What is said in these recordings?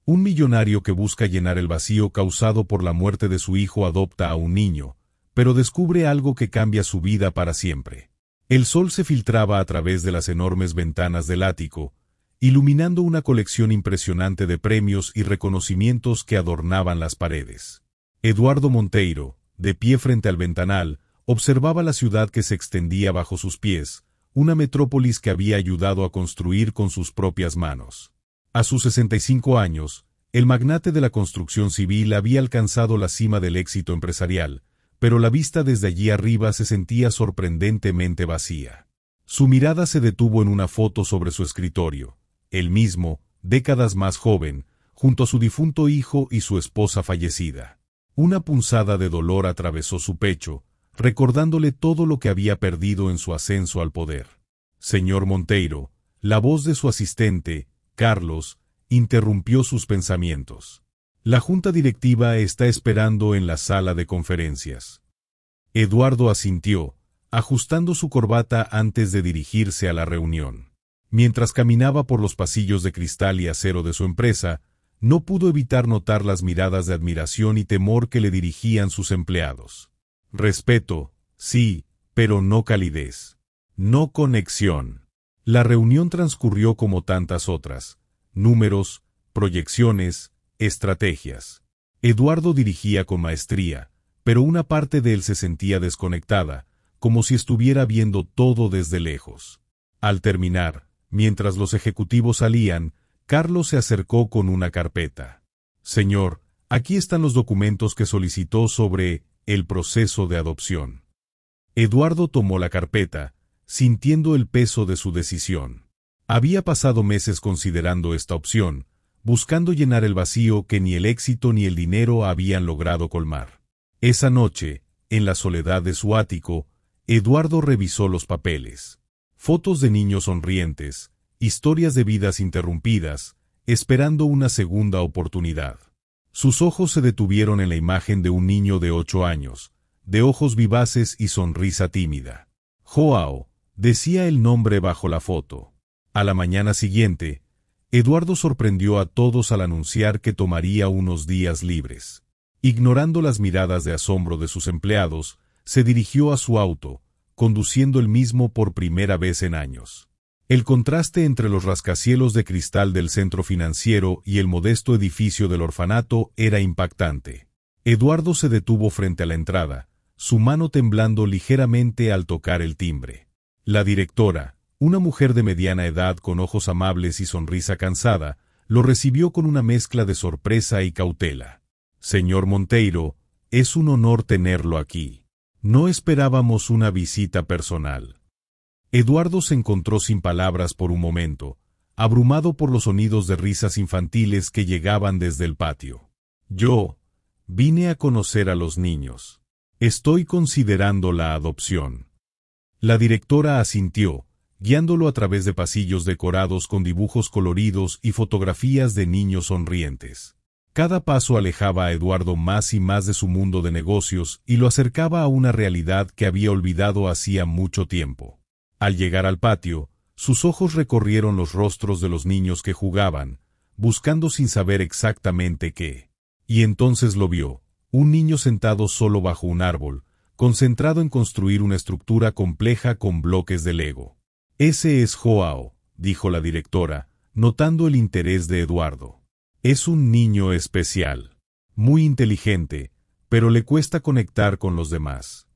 Un millonario que busca llenar el vacío causado por la muerte de su hijo adopta a un niño, pero descubre algo que cambia su vida para siempre. El sol se filtraba a través de las enormes ventanas del ático, iluminando una colección impresionante de premios y reconocimientos que adornaban las paredes. Eduardo Monteiro, de pie frente al ventanal, observaba la ciudad que se extendía bajo sus pies, una metrópolis que había ayudado a construir con sus propias manos. A sus 65 años, el magnate de la construcción civil había alcanzado la cima del éxito empresarial, pero la vista desde allí arriba se sentía sorprendentemente vacía. Su mirada se detuvo en una foto sobre su escritorio. Él mismo, décadas más joven, junto a su difunto hijo y su esposa fallecida. Una punzada de dolor atravesó su pecho, recordándole todo lo que había perdido en su ascenso al poder. Señor Monteiro, la voz de su asistente, Carlos, interrumpió sus pensamientos. La junta directiva está esperando en la sala de conferencias. Eduardo asintió, ajustando su corbata antes de dirigirse a la reunión. Mientras caminaba por los pasillos de cristal y acero de su empresa, no pudo evitar notar las miradas de admiración y temor que le dirigían sus empleados. Respeto, sí, pero no calidez. No conexión. La reunión transcurrió como tantas otras. Números, proyecciones, estrategias. Eduardo dirigía con maestría, pero una parte de él se sentía desconectada, como si estuviera viendo todo desde lejos. Al terminar, mientras los ejecutivos salían, Carlos se acercó con una carpeta. Señor, aquí están los documentos que solicitó sobre el proceso de adopción. Eduardo tomó la carpeta, sintiendo el peso de su decisión. Había pasado meses considerando esta opción, buscando llenar el vacío que ni el éxito ni el dinero habían logrado colmar. Esa noche, en la soledad de su ático, Eduardo revisó los papeles. Fotos de niños sonrientes, historias de vidas interrumpidas, esperando una segunda oportunidad. Sus ojos se detuvieron en la imagen de un niño de 8 años, de ojos vivaces y sonrisa tímida. Joao, decía el nombre bajo la foto. A la mañana siguiente, Eduardo sorprendió a todos al anunciar que tomaría unos días libres. Ignorando las miradas de asombro de sus empleados, se dirigió a su auto, conduciendo el mismo por primera vez en años. El contraste entre los rascacielos de cristal del centro financiero y el modesto edificio del orfanato era impactante. Eduardo se detuvo frente a la entrada, su mano temblando ligeramente al tocar el timbre. La directora, una mujer de mediana edad con ojos amables y sonrisa cansada, lo recibió con una mezcla de sorpresa y cautela. Señor Monteiro, es un honor tenerlo aquí. No esperábamos una visita personal. Eduardo se encontró sin palabras por un momento, abrumado por los sonidos de risas infantiles que llegaban desde el patio. Yo vine a conocer a los niños. Estoy considerando la adopción. La directora asintió, guiándolo a través de pasillos decorados con dibujos coloridos y fotografías de niños sonrientes. Cada paso alejaba a Eduardo más y más de su mundo de negocios y lo acercaba a una realidad que había olvidado hacía mucho tiempo. Al llegar al patio, sus ojos recorrieron los rostros de los niños que jugaban, buscando sin saber exactamente qué. Y entonces lo vio, un niño sentado solo bajo un árbol, concentrado en construir una estructura compleja con bloques de Lego. Ese es Joao, dijo la directora, notando el interés de Eduardo. Es un niño especial, muy inteligente, pero le cuesta conectar con los demás.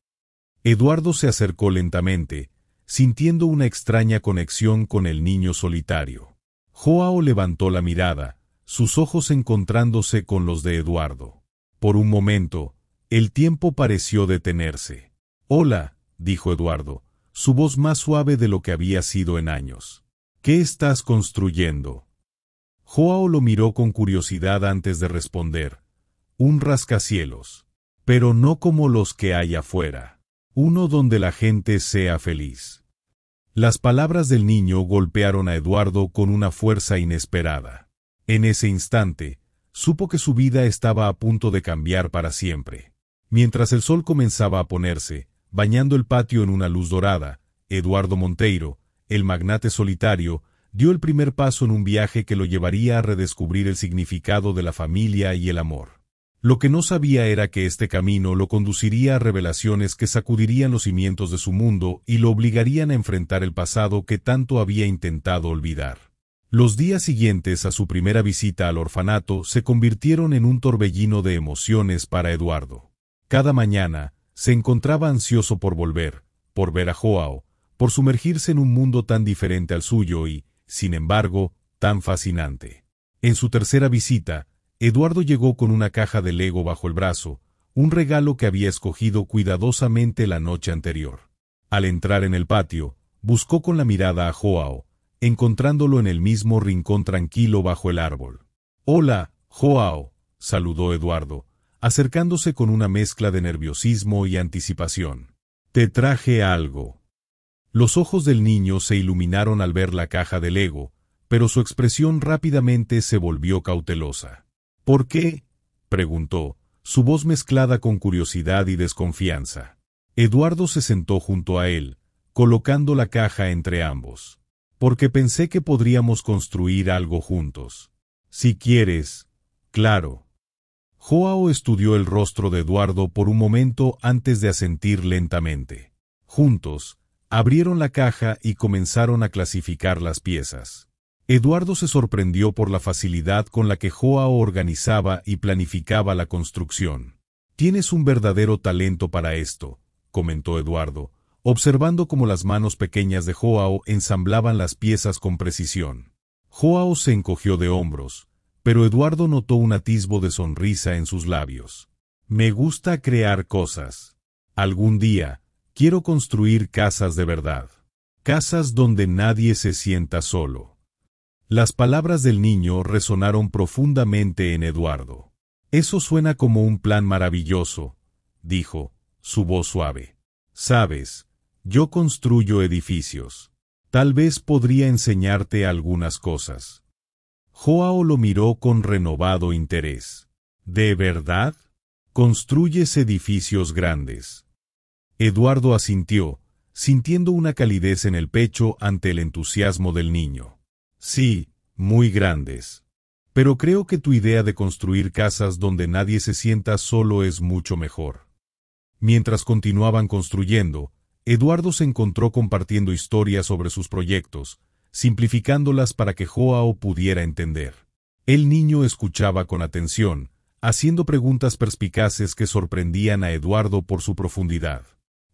Eduardo se acercó lentamente, sintiendo una extraña conexión con el niño solitario. Joao levantó la mirada, sus ojos encontrándose con los de Eduardo. Por un momento, el tiempo pareció detenerse. «Hola», dijo Eduardo, su voz más suave de lo que había sido en años. «¿Qué estás construyendo?» Joao lo miró con curiosidad antes de responder. «Un rascacielos. Pero no como los que hay afuera. Uno donde la gente sea feliz». Las palabras del niño golpearon a Eduardo con una fuerza inesperada. En ese instante, supo que su vida estaba a punto de cambiar para siempre. Mientras el sol comenzaba a ponerse, bañando el patio en una luz dorada, Eduardo Monteiro, el magnate solitario, Dio el primer paso en un viaje que lo llevaría a redescubrir el significado de la familia y el amor. Lo que no sabía era que este camino lo conduciría a revelaciones que sacudirían los cimientos de su mundo y lo obligarían a enfrentar el pasado que tanto había intentado olvidar. Los días siguientes a su primera visita al orfanato se convirtieron en un torbellino de emociones para Eduardo. Cada mañana, se encontraba ansioso por volver, por ver a Joao, por sumergirse en un mundo tan diferente al suyo y, sin embargo, tan fascinante. En su tercera visita, Eduardo llegó con una caja de Lego bajo el brazo, un regalo que había escogido cuidadosamente la noche anterior. Al entrar en el patio, buscó con la mirada a Joao, encontrándolo en el mismo rincón tranquilo bajo el árbol. «Hola, Joao», saludó Eduardo, acercándose con una mezcla de nerviosismo y anticipación. «Te traje algo». Los ojos del niño se iluminaron al ver la caja de Lego, pero su expresión rápidamente se volvió cautelosa. «¿Por qué?», preguntó, su voz mezclada con curiosidad y desconfianza. Eduardo se sentó junto a él, colocando la caja entre ambos. «Porque pensé que podríamos construir algo juntos. Si quieres, claro». Joao estudió el rostro de Eduardo por un momento antes de asentir lentamente. Juntos, abrieron la caja y comenzaron a clasificar las piezas. Eduardo se sorprendió por la facilidad con la que Joao organizaba y planificaba la construcción. «Tienes un verdadero talento para esto», comentó Eduardo, observando cómo las manos pequeñas de Joao ensamblaban las piezas con precisión. Joao se encogió de hombros, pero Eduardo notó un atisbo de sonrisa en sus labios. «Me gusta crear cosas. Algún día, quiero construir casas de verdad. Casas donde nadie se sienta solo». Las palabras del niño resonaron profundamente en Eduardo. «Eso suena como un plan maravilloso», dijo, su voz suave. «Sabes, yo construyo edificios. Tal vez podría enseñarte algunas cosas». Joao lo miró con renovado interés. «¿De verdad? ¿Construyes edificios grandes?». Eduardo asintió, sintiendo una calidez en el pecho ante el entusiasmo del niño. «Sí, muy grandes. Pero creo que tu idea de construir casas donde nadie se sienta solo es mucho mejor». Mientras continuaban construyendo, Eduardo se encontró compartiendo historias sobre sus proyectos, simplificándolas para que Joao pudiera entender. El niño escuchaba con atención, haciendo preguntas perspicaces que sorprendían a Eduardo por su profundidad.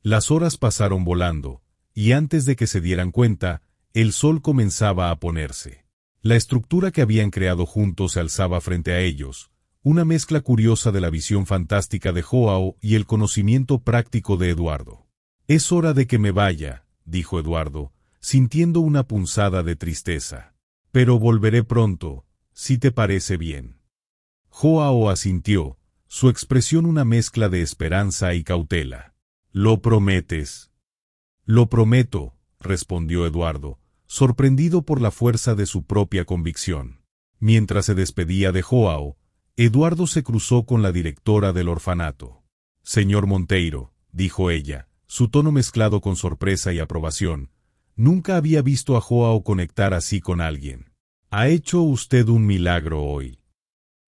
Las horas pasaron volando, y antes de que se dieran cuenta, el sol comenzaba a ponerse. La estructura que habían creado juntos se alzaba frente a ellos, una mezcla curiosa de la visión fantástica de Joao y el conocimiento práctico de Eduardo. «Es hora de que me vaya», dijo Eduardo, sintiendo una punzada de tristeza. «Pero volveré pronto, si te parece bien». Joao asintió, su expresión una mezcla de esperanza y cautela. «¿Lo prometes?». «Lo prometo», respondió Eduardo, sorprendido por la fuerza de su propia convicción. Mientras se despedía de Joao, Eduardo se cruzó con la directora del orfanato. «Señor Monteiro», dijo ella, su tono mezclado con sorpresa y aprobación, «nunca había visto a Joao conectar así con alguien. Ha hecho usted un milagro hoy».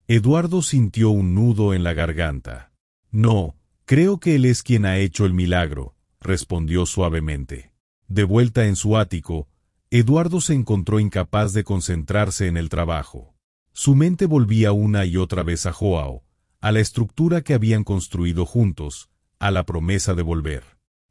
Eduardo sintió un nudo en la garganta. «No, creo que él es quien ha hecho el milagro», respondió suavemente. De vuelta en su ático, Eduardo se encontró incapaz de concentrarse en el trabajo. Su mente volvía una y otra vez a Joao, a la estructura que habían construido juntos, a la promesa de volver.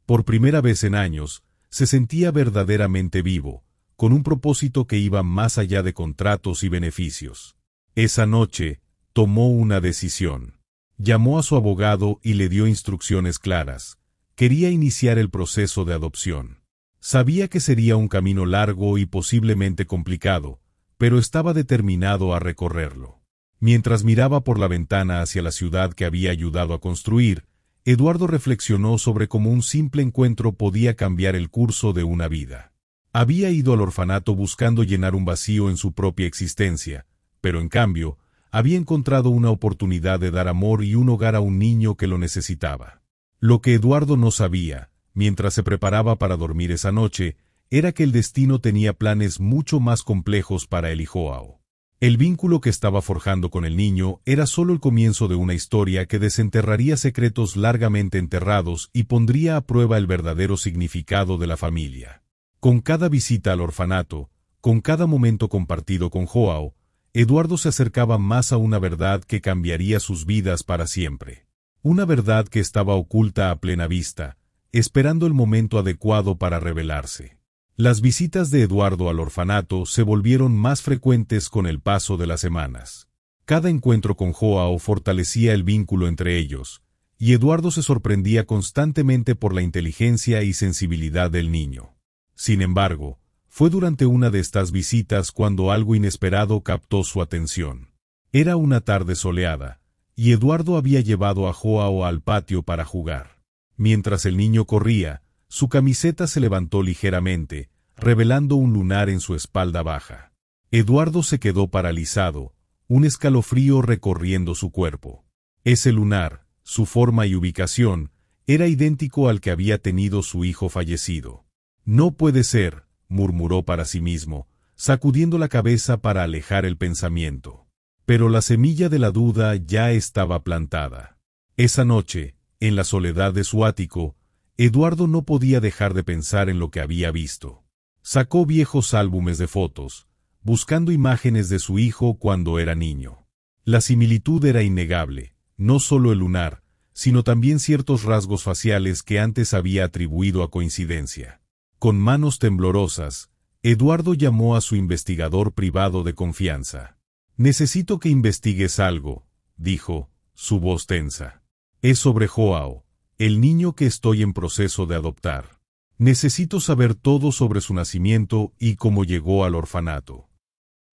Por primera vez en años, se sentía verdaderamente vivo, con un propósito que iba más allá de contratos y beneficios. Esa noche, tomó una decisión. Llamó a su abogado y le dio instrucciones claras. Quería iniciar el proceso de adopción. Sabía que sería un camino largo y posiblemente complicado, pero estaba determinado a recorrerlo. Mientras miraba por la ventana hacia la ciudad que había ayudado a construir, Eduardo reflexionó sobre cómo un simple encuentro podía cambiar el curso de una vida. Había ido al orfanato buscando llenar un vacío en su propia existencia, pero en cambio, había encontrado una oportunidad de dar amor y un hogar a un niño que lo necesitaba. Lo que Eduardo no sabía, mientras se preparaba para dormir esa noche, era que el destino tenía planes mucho más complejos para él y Joao. El vínculo que estaba forjando con el niño era solo el comienzo de una historia que desenterraría secretos largamente enterrados y pondría a prueba el verdadero significado de la familia. Con cada visita al orfanato, con cada momento compartido con Joao, Eduardo se acercaba más a una verdad que cambiaría sus vidas para siempre. Una verdad que estaba oculta a plena vista, esperando el momento adecuado para revelarse. Las visitas de Eduardo al orfanato se volvieron más frecuentes con el paso de las semanas. Cada encuentro con Joao fortalecía el vínculo entre ellos, y Eduardo se sorprendía constantemente por la inteligencia y sensibilidad del niño. Sin embargo, fue durante una de estas visitas cuando algo inesperado captó su atención. Era una tarde soleada, y Eduardo había llevado a Joao al patio para jugar. Mientras el niño corría, su camiseta se levantó ligeramente, revelando un lunar en su espalda baja. Eduardo se quedó paralizado, un escalofrío recorriendo su cuerpo. Ese lunar, su forma y ubicación, era idéntico al que había tenido su hijo fallecido. «No puede ser», murmuró para sí mismo, sacudiendo la cabeza para alejar el pensamiento. Pero la semilla de la duda ya estaba plantada. Esa noche, en la soledad de su ático, Eduardo no podía dejar de pensar en lo que había visto. Sacó viejos álbumes de fotos, buscando imágenes de su hijo cuando era niño. La similitud era innegable, no solo el lunar, sino también ciertos rasgos faciales que antes había atribuido a coincidencia. Con manos temblorosas, Eduardo llamó a su investigador privado de confianza. «Necesito que investigues algo», dijo, su voz tensa. «Es sobre Joao, el niño que estoy en proceso de adoptar. Necesito saber todo sobre su nacimiento y cómo llegó al orfanato».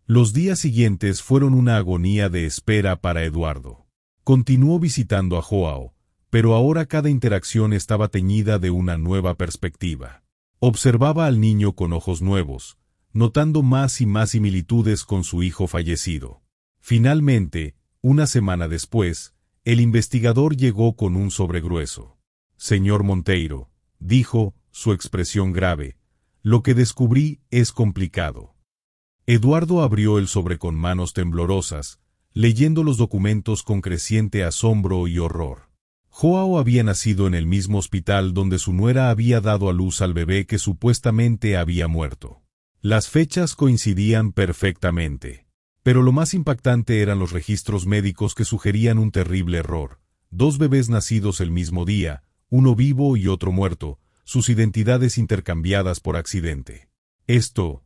Los días siguientes fueron una agonía de espera para Eduardo. Continuó visitando a Joao, pero ahora cada interacción estaba teñida de una nueva perspectiva. Observaba al niño con ojos nuevos, notando más y más similitudes con su hijo fallecido. Finalmente, una semana después, el investigador llegó con un sobre grueso. «Señor Monteiro», dijo, su expresión grave, «lo que descubrí es complicado». Eduardo abrió el sobre con manos temblorosas, leyendo los documentos con creciente asombro y horror. Joao había nacido en el mismo hospital donde su nuera había dado a luz al bebé que supuestamente había muerto. Las fechas coincidían perfectamente. Pero lo más impactante eran los registros médicos que sugerían un terrible error. 2 bebés nacidos el mismo día, uno vivo y otro muerto, sus identidades intercambiadas por accidente. Esto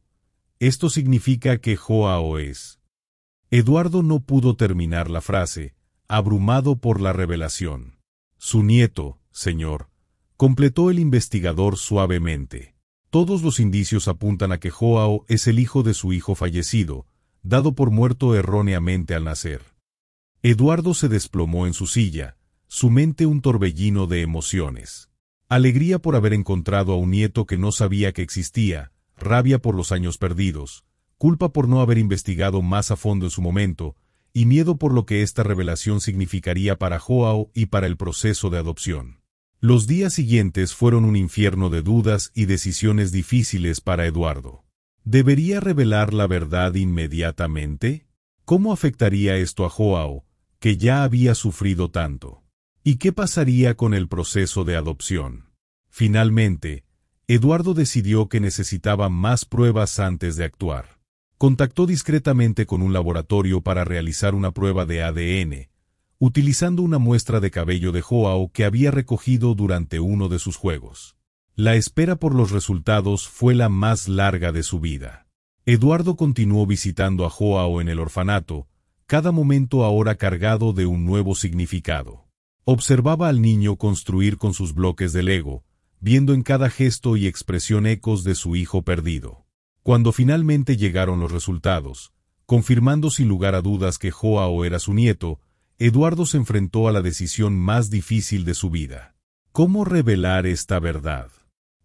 significa que Joao es... Eduardo no pudo terminar la frase, abrumado por la revelación. «Su nieto, señor», completó el investigador suavemente. «Todos los indicios apuntan a que Joao es el hijo de su hijo fallecido, dado por muerto erróneamente al nacer». Eduardo se desplomó en su silla, su mente un torbellino de emociones. Alegría por haber encontrado a un nieto que no sabía que existía, rabia por los años perdidos, culpa por no haber investigado más a fondo en su momento, y miedo por lo que esta revelación significaría para Joao y para el proceso de adopción. Los días siguientes fueron un infierno de dudas y decisiones difíciles para Eduardo. ¿Debería revelar la verdad inmediatamente? ¿Cómo afectaría esto a Joao, que ya había sufrido tanto? ¿Y qué pasaría con el proceso de adopción? Finalmente, Eduardo decidió que necesitaba más pruebas antes de actuar. Contactó discretamente con un laboratorio para realizar una prueba de ADN, utilizando una muestra de cabello de Joao que había recogido durante uno de sus juegos. La espera por los resultados fue la más larga de su vida. Eduardo continuó visitando a Joao en el orfanato, cada momento ahora cargado de un nuevo significado. Observaba al niño construir con sus bloques de Lego, viendo en cada gesto y expresión ecos de su hijo perdido. Cuando finalmente llegaron los resultados, confirmando sin lugar a dudas que Joao era su nieto, Eduardo se enfrentó a la decisión más difícil de su vida. ¿Cómo revelar esta verdad?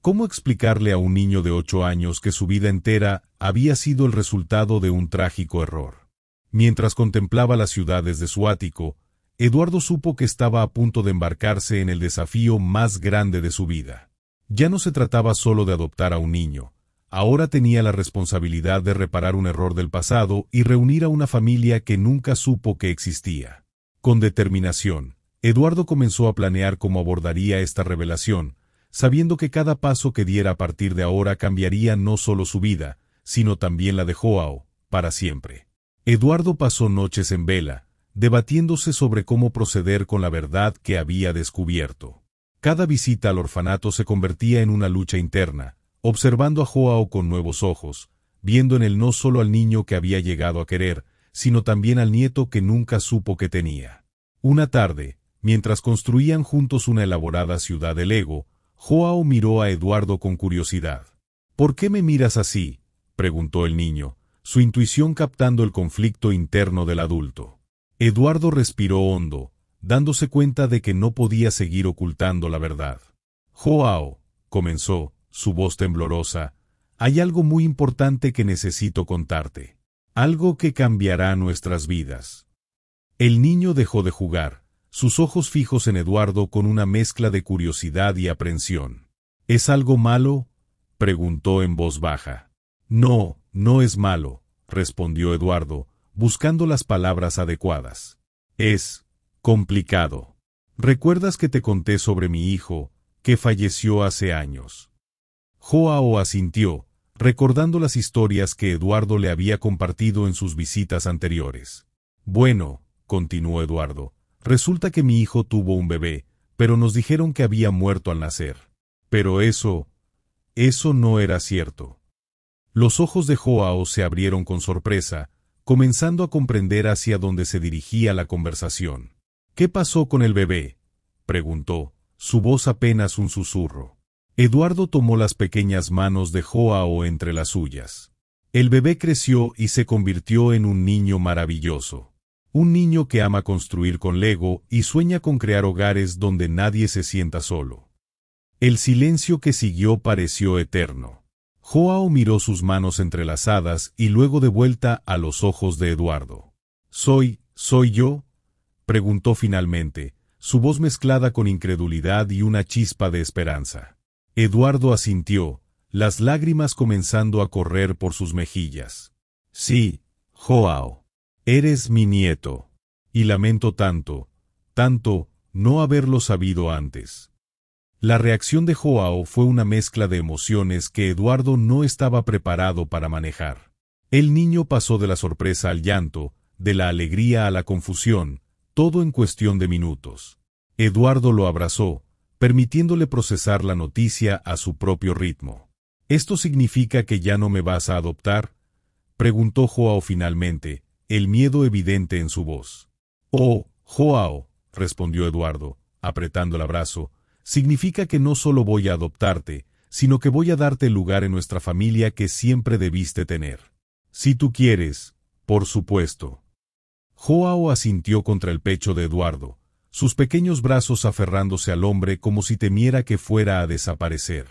¿Cómo explicarle a un niño de 8 años que su vida entera había sido el resultado de un trágico error? Mientras contemplaba las ciudades de su ático, Eduardo supo que estaba a punto de embarcarse en el desafío más grande de su vida. Ya no se trataba solo de adoptar a un niño, ahora tenía la responsabilidad de reparar un error del pasado y reunir a una familia que nunca supo que existía. Con determinación, Eduardo comenzó a planear cómo abordaría esta revelación, sabiendo que cada paso que diera a partir de ahora cambiaría no solo su vida, sino también la de Joao, para siempre. Eduardo pasó noches en vela, debatiéndose sobre cómo proceder con la verdad que había descubierto. Cada visita al orfanato se convertía en una lucha interna, observando a Joao con nuevos ojos, viendo en él no solo al niño que había llegado a querer, sino también al nieto que nunca supo que tenía. Una tarde, mientras construían juntos una elaborada ciudad de Lego, Joao miró a Eduardo con curiosidad. «¿Por qué me miras así?», preguntó el niño, su intuición captando el conflicto interno del adulto. Eduardo respiró hondo, dándose cuenta de que no podía seguir ocultando la verdad. «Joao», comenzó, su voz temblorosa, «hay algo muy importante que necesito contarte. Algo que cambiará nuestras vidas». El niño dejó de jugar, sus ojos fijos en Eduardo con una mezcla de curiosidad y aprensión. «¿Es algo malo?», preguntó en voz baja. «No, no es malo», respondió Eduardo, buscando las palabras adecuadas. «Es complicado. ¿Recuerdas que te conté sobre mi hijo, que falleció hace años?». Joao asintió, recordando las historias que Eduardo le había compartido en sus visitas anteriores. «Bueno», continuó Eduardo, «resulta que mi hijo tuvo un bebé, pero nos dijeron que había muerto al nacer. Pero eso no era cierto». Los ojos de Joao se abrieron con sorpresa, comenzando a comprender hacia dónde se dirigía la conversación. «¿Qué pasó con el bebé?», preguntó, su voz apenas un susurro. Eduardo tomó las pequeñas manos de Joao entre las suyas. «El bebé creció y se convirtió en un niño maravilloso. Un niño que ama construir con Lego y sueña con crear hogares donde nadie se sienta solo». El silencio que siguió pareció eterno. Joao miró sus manos entrelazadas y luego de vuelta a los ojos de Eduardo. ¿Soy yo?», preguntó finalmente, su voz mezclada con incredulidad y una chispa de esperanza. Eduardo asintió, las lágrimas comenzando a correr por sus mejillas. «Sí, Joao. Eres mi nieto. Y lamento tanto, no haberlo sabido antes». La reacción de Joao fue una mezcla de emociones que Eduardo no estaba preparado para manejar. El niño pasó de la sorpresa al llanto, de la alegría a la confusión, todo en cuestión de minutos. Eduardo lo abrazó, permitiéndole procesar la noticia a su propio ritmo. «¿Esto significa que ya no me vas a adoptar?», preguntó Joao finalmente, el miedo evidente en su voz. «Oh, Joao», respondió Eduardo, apretando el abrazo, «significa que no solo voy a adoptarte, sino que voy a darte el lugar en nuestra familia que siempre debiste tener. Si tú quieres, por supuesto». Joao asintió contra el pecho de Eduardo, sus pequeños brazos aferrándose al hombre como si temiera que fuera a desaparecer.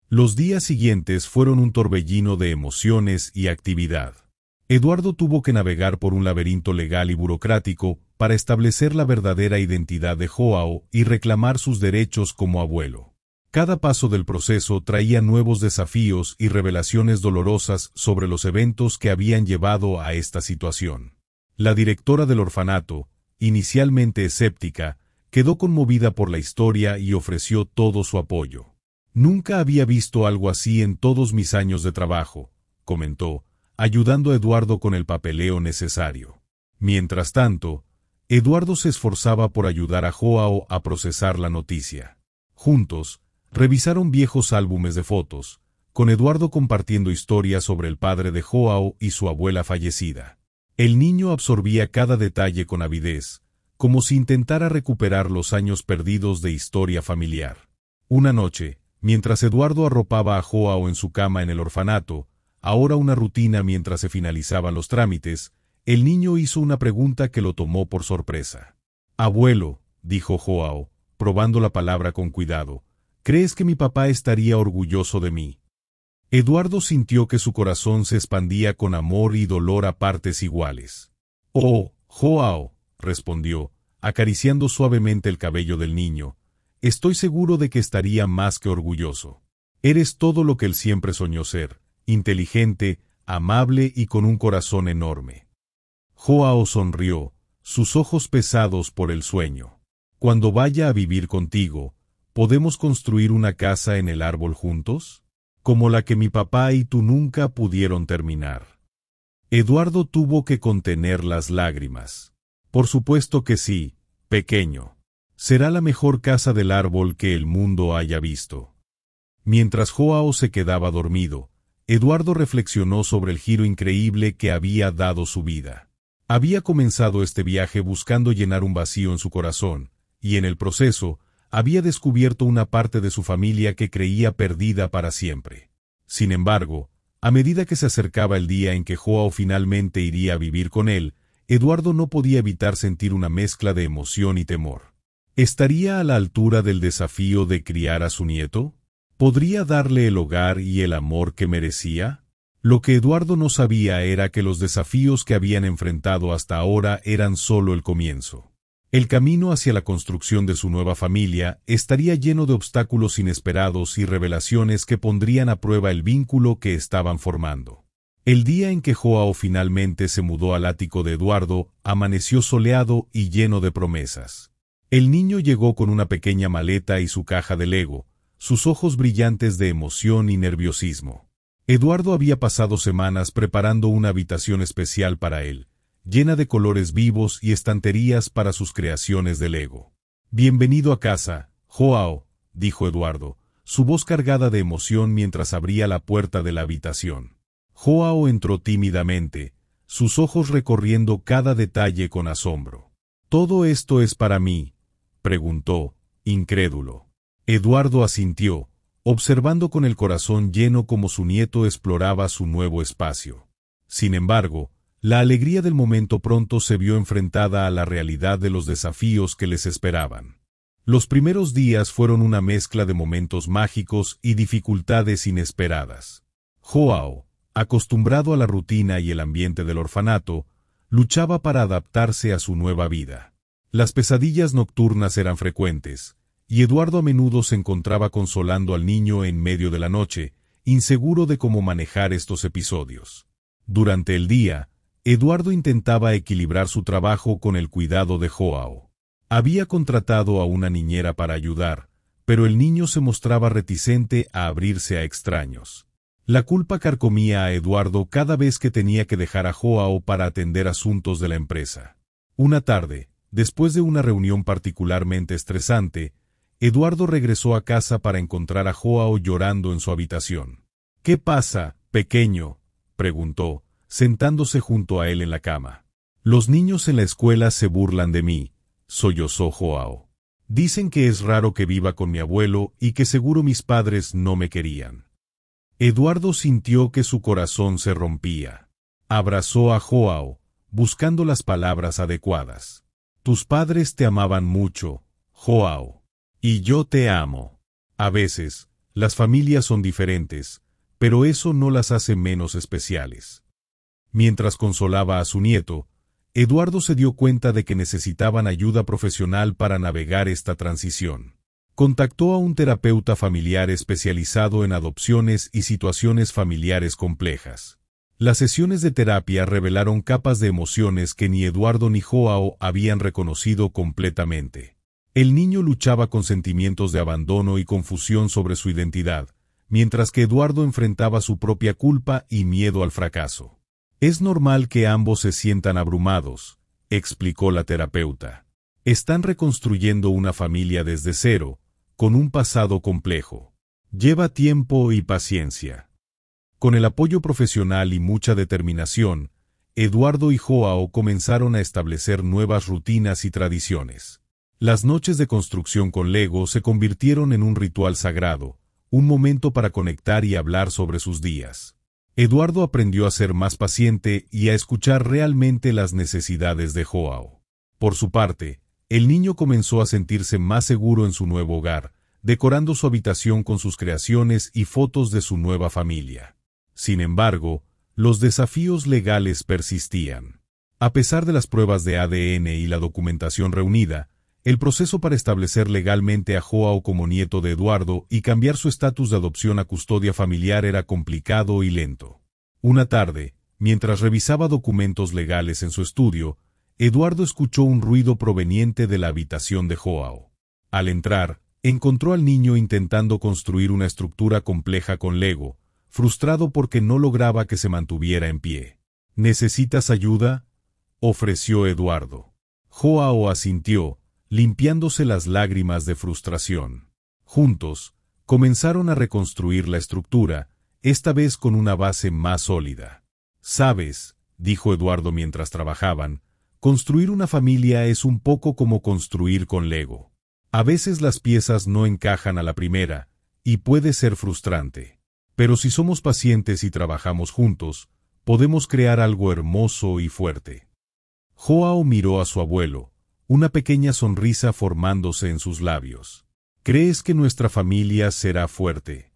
Los días siguientes fueron un torbellino de emociones y actividad. Eduardo tuvo que navegar por un laberinto legal y burocrático para establecer la verdadera identidad de Joao y reclamar sus derechos como abuelo. Cada paso del proceso traía nuevos desafíos y revelaciones dolorosas sobre los eventos que habían llevado a esta situación. La directora del orfanato, inicialmente escéptica, quedó conmovida por la historia y ofreció todo su apoyo. «Nunca había visto algo así en todos mis años de trabajo», comentó, ayudando a Eduardo con el papeleo necesario. Mientras tanto, Eduardo se esforzaba por ayudar a Joao a procesar la noticia. Juntos, revisaron viejos álbumes de fotos, con Eduardo compartiendo historias sobre el padre de Joao y su abuela fallecida. El niño absorbía cada detalle con avidez, como si intentara recuperar los años perdidos de historia familiar. Una noche, mientras Eduardo arropaba a Joao en su cama en el orfanato, ahora una rutina mientras se finalizaban los trámites, el niño hizo una pregunta que lo tomó por sorpresa. «Abuelo», dijo Joao, probando la palabra con cuidado, «¿crees que mi papá estaría orgulloso de mí?». Eduardo sintió que su corazón se expandía con amor y dolor a partes iguales. «Oh, Joao», respondió, acariciando suavemente el cabello del niño, «estoy seguro de que estaría más que orgulloso. Eres todo lo que él siempre soñó ser, inteligente, amable y con un corazón enorme. Joao sonrió, sus ojos pesados por el sueño. Cuando vaya a vivir contigo, ¿podemos construir una casa en el árbol juntos? Como la que mi papá y tú nunca pudieron terminar. Eduardo tuvo que contener las lágrimas. Por supuesto que sí, pequeño. Será la mejor casa del árbol que el mundo haya visto. Mientras Joao se quedaba dormido, Eduardo reflexionó sobre el giro increíble que había dado su vida. Había comenzado este viaje buscando llenar un vacío en su corazón, y en el proceso, había descubierto una parte de su familia que creía perdida para siempre. Sin embargo, a medida que se acercaba el día en que Joao finalmente iría a vivir con él, Eduardo no podía evitar sentir una mezcla de emoción y temor. ¿Estaría a la altura del desafío de criar a su nieto? ¿Podría darle el hogar y el amor que merecía? Lo que Eduardo no sabía era que los desafíos que habían enfrentado hasta ahora eran solo el comienzo. El camino hacia la construcción de su nueva familia estaría lleno de obstáculos inesperados y revelaciones que pondrían a prueba el vínculo que estaban formando. El día en que Joao finalmente se mudó al ático de Eduardo, amaneció soleado y lleno de promesas. El niño llegó con una pequeña maleta y su caja de Lego, sus ojos brillantes de emoción y nerviosismo. Eduardo había pasado semanas preparando una habitación especial para él, llena de colores vivos y estanterías para sus creaciones de Lego. «Bienvenido a casa, Joao», dijo Eduardo, su voz cargada de emoción mientras abría la puerta de la habitación. Joao entró tímidamente, sus ojos recorriendo cada detalle con asombro. «¿Todo esto es para mí?», preguntó, incrédulo. Eduardo asintió, observando con el corazón lleno cómo su nieto exploraba su nuevo espacio. Sin embargo, la alegría del momento pronto se vio enfrentada a la realidad de los desafíos que les esperaban. Los primeros días fueron una mezcla de momentos mágicos y dificultades inesperadas. Joao, acostumbrado a la rutina y el ambiente del orfanato, luchaba para adaptarse a su nueva vida. Las pesadillas nocturnas eran frecuentes, y Eduardo a menudo se encontraba consolando al niño en medio de la noche, inseguro de cómo manejar estos episodios. Durante el día, Eduardo intentaba equilibrar su trabajo con el cuidado de Joao. Había contratado a una niñera para ayudar, pero el niño se mostraba reticente a abrirse a extraños. La culpa carcomía a Eduardo cada vez que tenía que dejar a Joao para atender asuntos de la empresa. Una tarde, después de una reunión particularmente estresante, Eduardo regresó a casa para encontrar a Joao llorando en su habitación. «¿Qué pasa, pequeño?», preguntó, sentándose junto a él en la cama. «Los niños en la escuela se burlan de mí», sollozó Joao. «Dicen que es raro que viva con mi abuelo y que seguro mis padres no me querían». Eduardo sintió que su corazón se rompía. Abrazó a Joao, buscando las palabras adecuadas. «Tus padres te amaban mucho, Joao. Y yo te amo. A veces, las familias son diferentes, pero eso no las hace menos especiales». Mientras consolaba a su nieto, Eduardo se dio cuenta de que necesitaban ayuda profesional para navegar esta transición. Contactó a un terapeuta familiar especializado en adopciones y situaciones familiares complejas. Las sesiones de terapia revelaron capas de emociones que ni Eduardo ni Joao habían reconocido completamente. El niño luchaba con sentimientos de abandono y confusión sobre su identidad, mientras que Eduardo enfrentaba su propia culpa y miedo al fracaso. «Es normal que ambos se sientan abrumados», explicó la terapeuta. «Están reconstruyendo una familia desde cero, con un pasado complejo. Lleva tiempo y paciencia». Con el apoyo profesional y mucha determinación, Eduardo y Joao comenzaron a establecer nuevas rutinas y tradiciones. Las noches de construcción con Lego se convirtieron en un ritual sagrado, un momento para conectar y hablar sobre sus días. Eduardo aprendió a ser más paciente y a escuchar realmente las necesidades de Joao. Por su parte, el niño comenzó a sentirse más seguro en su nuevo hogar, decorando su habitación con sus creaciones y fotos de su nueva familia. Sin embargo, los desafíos legales persistían. A pesar de las pruebas de ADN y la documentación reunida, El proceso para establecer legalmente a Joao como nieto de Eduardo y cambiar su estatus de adopción a custodia familiar era complicado y lento. Una tarde, mientras revisaba documentos legales en su estudio, Eduardo escuchó un ruido proveniente de la habitación de Joao. Al entrar, encontró al niño intentando construir una estructura compleja con Lego, frustrado porque no lograba que se mantuviera en pie. ¿Necesitas ayuda?, ofreció Eduardo. Joao asintió, limpiándose las lágrimas de frustración. Juntos, comenzaron a reconstruir la estructura, esta vez con una base más sólida. «Sabes», dijo Eduardo mientras trabajaban, «construir una familia es un poco como construir con Lego. A veces las piezas no encajan a la primera, y puede ser frustrante. Pero si somos pacientes y trabajamos juntos, podemos crear algo hermoso y fuerte». Joao miró a su abuelo, una pequeña sonrisa formándose en sus labios. «¿Crees que nuestra familia será fuerte?».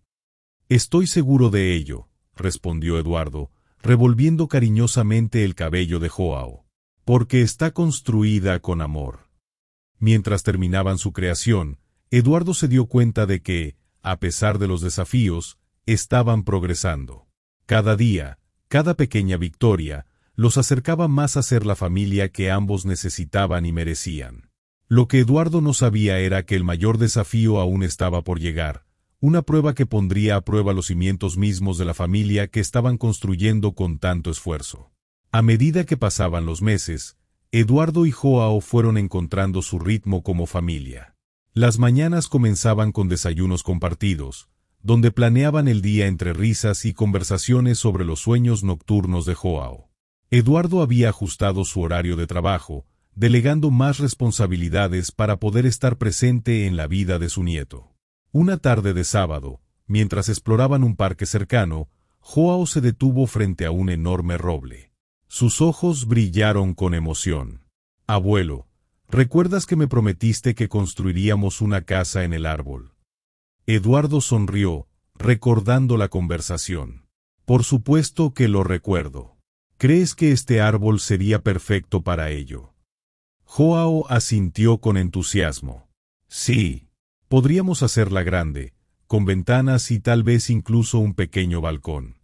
«Estoy seguro de ello», respondió Eduardo, revolviendo cariñosamente el cabello de Joao. «Porque está construida con amor». Mientras terminaban su creación, Eduardo se dio cuenta de que, a pesar de los desafíos, estaban progresando. Cada día, cada pequeña victoria, los acercaba más a ser la familia que ambos necesitaban y merecían. Lo que Eduardo no sabía era que el mayor desafío aún estaba por llegar, una prueba que pondría a prueba los cimientos mismos de la familia que estaban construyendo con tanto esfuerzo. A medida que pasaban los meses, Eduardo y Joao fueron encontrando su ritmo como familia. Las mañanas comenzaban con desayunos compartidos, donde planeaban el día entre risas y conversaciones sobre los sueños nocturnos de Joao. Eduardo había ajustado su horario de trabajo, delegando más responsabilidades para poder estar presente en la vida de su nieto. Una tarde de sábado, mientras exploraban un parque cercano, Joao se detuvo frente a un enorme roble. Sus ojos brillaron con emoción. «Abuelo, ¿recuerdas que me prometiste que construiríamos una casa en el árbol?». Eduardo sonrió, recordando la conversación. «Por supuesto que lo recuerdo. ¿Crees que este árbol sería perfecto para ello?». Joao asintió con entusiasmo. «Sí. Podríamos hacerla grande, con ventanas y tal vez incluso un pequeño balcón».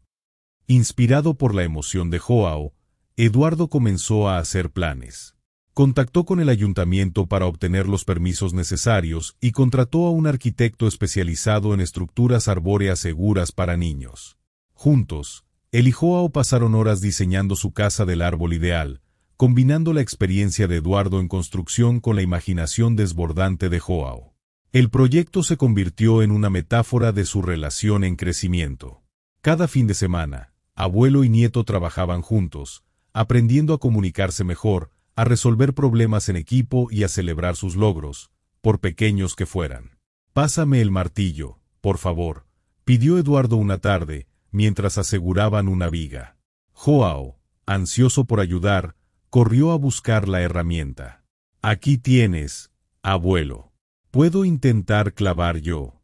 Inspirado por la emoción de Joao, Eduardo comenzó a hacer planes. Contactó con el ayuntamiento para obtener los permisos necesarios y contrató a un arquitecto especializado en estructuras arbóreas seguras para niños. Juntos, él y Joao pasaron horas diseñando su casa del árbol ideal, combinando la experiencia de Eduardo en construcción con la imaginación desbordante de Joao. El proyecto se convirtió en una metáfora de su relación en crecimiento. Cada fin de semana, abuelo y nieto trabajaban juntos, aprendiendo a comunicarse mejor, a resolver problemas en equipo y a celebrar sus logros, por pequeños que fueran. «Pásame el martillo, por favor», pidió Eduardo una tarde, mientras aseguraban una viga. Joao, ansioso por ayudar, corrió a buscar la herramienta. «Aquí tienes, abuelo. ¿Puedo intentar clavar yo?».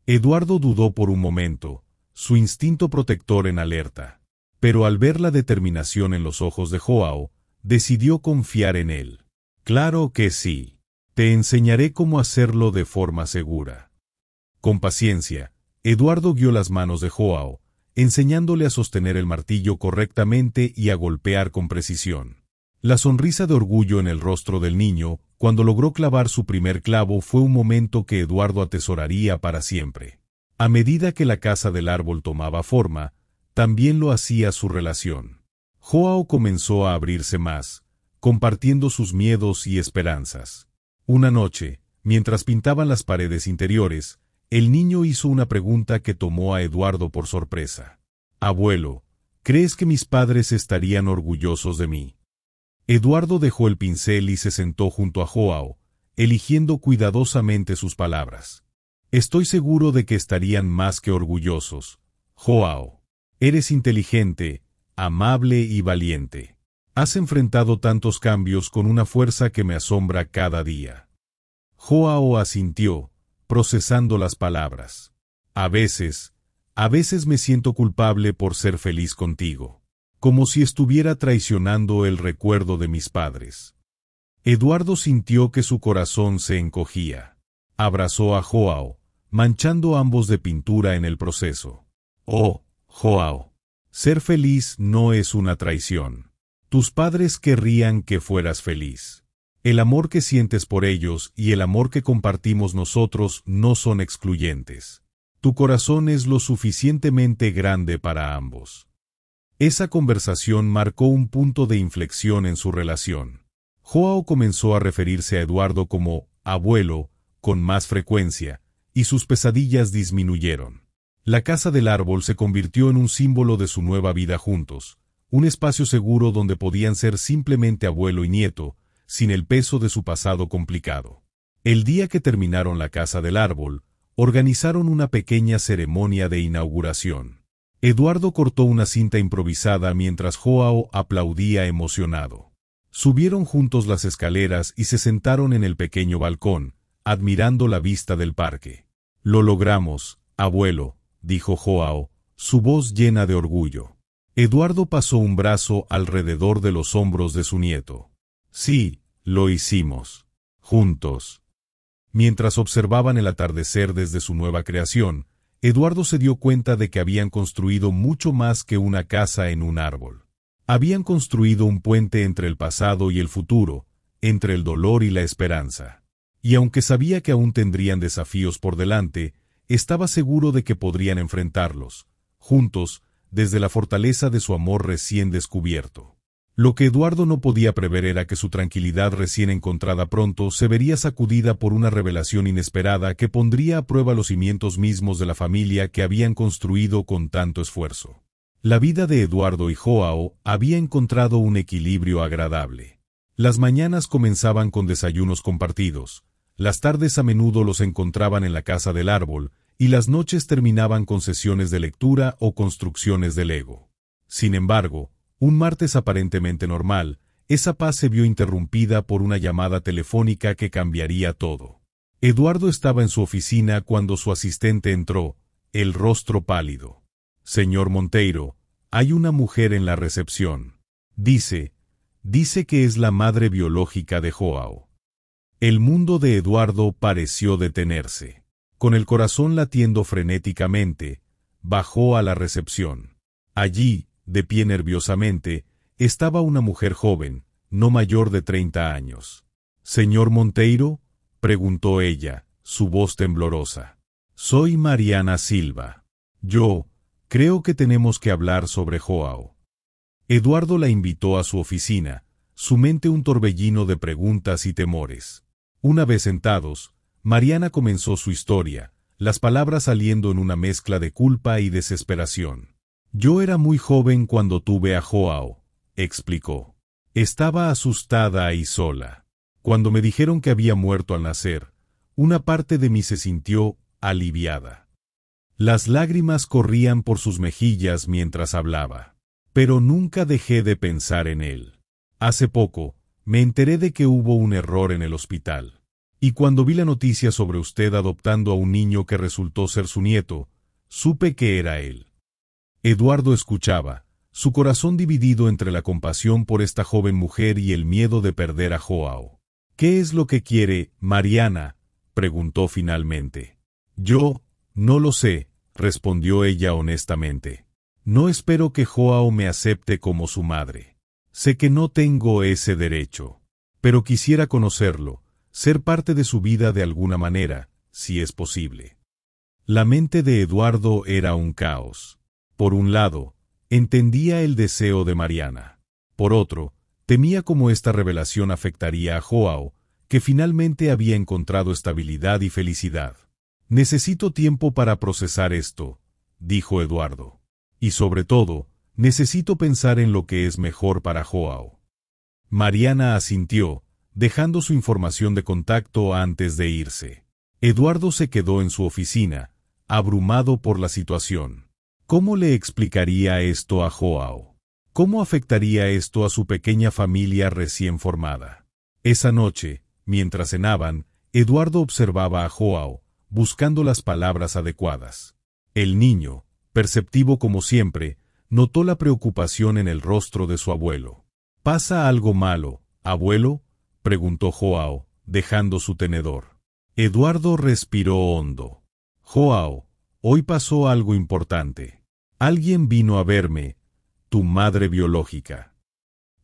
Eduardo dudó por un momento, su instinto protector en alerta. Pero al ver la determinación en los ojos de Joao, decidió confiar en él. «Claro que sí. Te enseñaré cómo hacerlo de forma segura». Con paciencia, Eduardo guió las manos de Joao, enseñándole a sostener el martillo correctamente y a golpear con precisión. La sonrisa de orgullo en el rostro del niño, cuando logró clavar su primer clavo, fue un momento que Eduardo atesoraría para siempre. A medida que la casa del árbol tomaba forma, también lo hacía su relación. Joao comenzó a abrirse más, compartiendo sus miedos y esperanzas. Una noche, mientras pintaban las paredes interiores, el niño hizo una pregunta que tomó a Eduardo por sorpresa. «Abuelo, ¿crees que mis padres estarían orgullosos de mí?». Eduardo dejó el pincel y se sentó junto a Joao, eligiendo cuidadosamente sus palabras. «Estoy seguro de que estarían más que orgullosos. Joao, eres inteligente, amable y valiente. Has enfrentado tantos cambios con una fuerza que me asombra cada día». Joao asintió, procesando las palabras. A veces me siento culpable por ser feliz contigo, como si estuviera traicionando el recuerdo de mis padres». Eduardo sintió que su corazón se encogía. Abrazó a Joao, manchando ambos de pintura en el proceso. Oh, Joao. Ser feliz no es una traición. Tus padres querrían que fueras feliz. El amor que sientes por ellos y el amor que compartimos nosotros no son excluyentes. Tu corazón es lo suficientemente grande para ambos. Esa conversación marcó un punto de inflexión en su relación. Joao comenzó a referirse a Eduardo como abuelo con más frecuencia, y sus pesadillas disminuyeron. La casa del árbol se convirtió en un símbolo de su nueva vida juntos, un espacio seguro donde podían ser simplemente abuelo y nieto, sin el peso de su pasado complicado. El día que terminaron la casa del árbol, organizaron una pequeña ceremonia de inauguración. Eduardo cortó una cinta improvisada mientras Joao aplaudía emocionado. Subieron juntos las escaleras y se sentaron en el pequeño balcón, admirando la vista del parque. Lo logramos, abuelo, dijo Joao, su voz llena de orgullo. Eduardo pasó un brazo alrededor de los hombros de su nieto. Sí, lo hicimos. Juntos. Mientras observaban el atardecer desde su nueva creación, Eduardo se dio cuenta de que habían construido mucho más que una casa en un árbol. Habían construido un puente entre el pasado y el futuro, entre el dolor y la esperanza. Y aunque sabía que aún tendrían desafíos por delante, estaba seguro de que podrían enfrentarlos, juntos, desde la fortaleza de su amor recién descubierto. Lo que Eduardo no podía prever era que su tranquilidad recién encontrada pronto se vería sacudida por una revelación inesperada que pondría a prueba los cimientos mismos de la familia que habían construido con tanto esfuerzo. La vida de Eduardo y Joao había encontrado un equilibrio agradable. Las mañanas comenzaban con desayunos compartidos, las tardes a menudo los encontraban en la casa del árbol, y las noches terminaban con sesiones de lectura o construcciones de Lego. Sin embargo, un martes aparentemente normal, esa paz se vio interrumpida por una llamada telefónica que cambiaría todo. Eduardo estaba en su oficina cuando su asistente entró, el rostro pálido. Señor Monteiro, hay una mujer en la recepción. Dice que es la madre biológica de Joao. El mundo de Eduardo pareció detenerse. Con el corazón latiendo frenéticamente, bajó a la recepción. Allí, de pie nerviosamente, estaba una mujer joven, no mayor de 30 años. «¿Señor Monteiro?», preguntó ella, su voz temblorosa. «Soy Mariana Silva. Creo que tenemos que hablar sobre Joao». Eduardo la invitó a su oficina, su mente un torbellino de preguntas y temores. Una vez sentados, Mariana comenzó su historia, las palabras saliendo en una mezcla de culpa y desesperación. «Yo era muy joven cuando tuve a Joao», explicó. «Estaba asustada y sola. Cuando me dijeron que había muerto al nacer, una parte de mí se sintió aliviada. Las lágrimas corrían por sus mejillas mientras hablaba. Pero nunca dejé de pensar en él. Hace poco, me enteré de que hubo un error en el hospital. Y cuando vi la noticia sobre usted adoptando a un niño que resultó ser su nieto, supe que era él». Eduardo escuchaba, su corazón dividido entre la compasión por esta joven mujer y el miedo de perder a Joao. «¿Qué es lo que quiere, Mariana?», preguntó finalmente. «Yo no lo sé», respondió ella honestamente. «No espero que Joao me acepte como su madre. Sé que no tengo ese derecho. Pero quisiera conocerlo, ser parte de su vida de alguna manera, si es posible». La mente de Eduardo era un caos. Por un lado, entendía el deseo de Mariana. Por otro, temía cómo esta revelación afectaría a Joao, que finalmente había encontrado estabilidad y felicidad. «Necesito tiempo para procesar esto», dijo Eduardo. «Y sobre todo, necesito pensar en lo que es mejor para Joao». Mariana asintió, dejando su información de contacto antes de irse. Eduardo se quedó en su oficina, abrumado por la situación. ¿Cómo le explicaría esto a Joao? ¿Cómo afectaría esto a su pequeña familia recién formada? Esa noche, mientras cenaban, Eduardo observaba a Joao, buscando las palabras adecuadas. El niño, perceptivo como siempre, notó la preocupación en el rostro de su abuelo. «¿Pasa algo malo, abuelo?», preguntó Joao, dejando su tenedor. Eduardo respiró hondo. Joao, hoy pasó algo importante. Alguien vino a verme, tu madre biológica.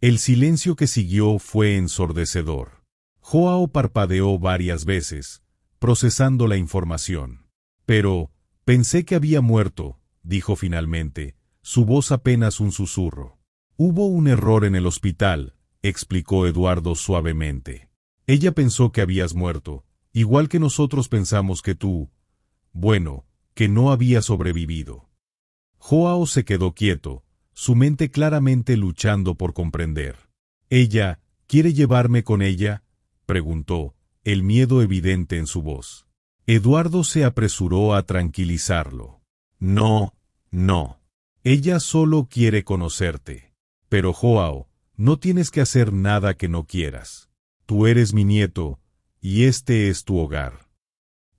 El silencio que siguió fue ensordecedor. Joao parpadeó varias veces, procesando la información. Pero, pensé que había muerto, dijo finalmente, su voz apenas un susurro. Hubo un error en el hospital, explicó Eduardo suavemente. Ella pensó que habías muerto, igual que nosotros pensamos que tú, bueno, que no había sobrevivido. Joao se quedó quieto, su mente claramente luchando por comprender. ¿Ella quiere llevarme con ella?, preguntó, el miedo evidente en su voz. Eduardo se apresuró a tranquilizarlo. No, no. Ella solo quiere conocerte. Pero Joao, no tienes que hacer nada que no quieras. Tú eres mi nieto, y este es tu hogar.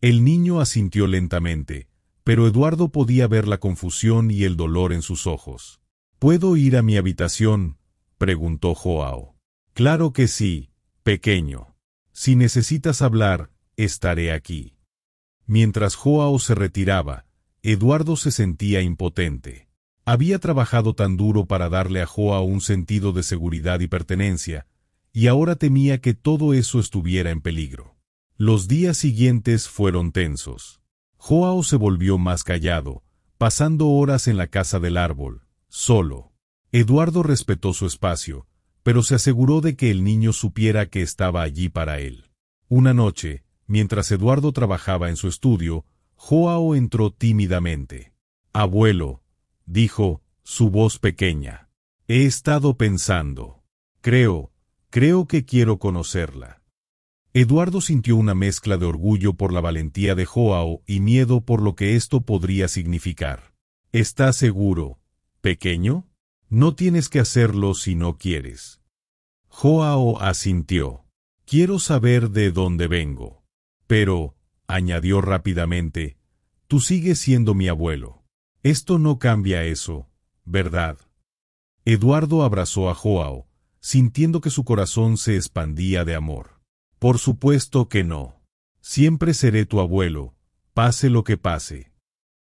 El niño asintió lentamente, pero Eduardo podía ver la confusión y el dolor en sus ojos. ¿Puedo ir a mi habitación?, preguntó Joao. Claro que sí, pequeño. Si necesitas hablar, estaré aquí. Mientras Joao se retiraba, Eduardo se sentía impotente. Había trabajado tan duro para darle a Joao un sentido de seguridad y pertenencia, y ahora temía que todo eso estuviera en peligro. Los días siguientes fueron tensos. Joao se volvió más callado, pasando horas en la casa del árbol, solo. Eduardo respetó su espacio, pero se aseguró de que el niño supiera que estaba allí para él. Una noche, mientras Eduardo trabajaba en su estudio, Joao entró tímidamente. «Abuelo», dijo, su voz pequeña. «He estado pensando. Creo que quiero conocerla». Eduardo sintió una mezcla de orgullo por la valentía de Joao y miedo por lo que esto podría significar. ¿Estás seguro, pequeño? No tienes que hacerlo si no quieres. Joao asintió. Quiero saber de dónde vengo. Pero, añadió rápidamente, tú sigues siendo mi abuelo. Esto no cambia eso, ¿verdad? Eduardo abrazó a Joao, sintiendo que su corazón se expandía de amor. Por supuesto que no. Siempre seré tu abuelo, pase lo que pase.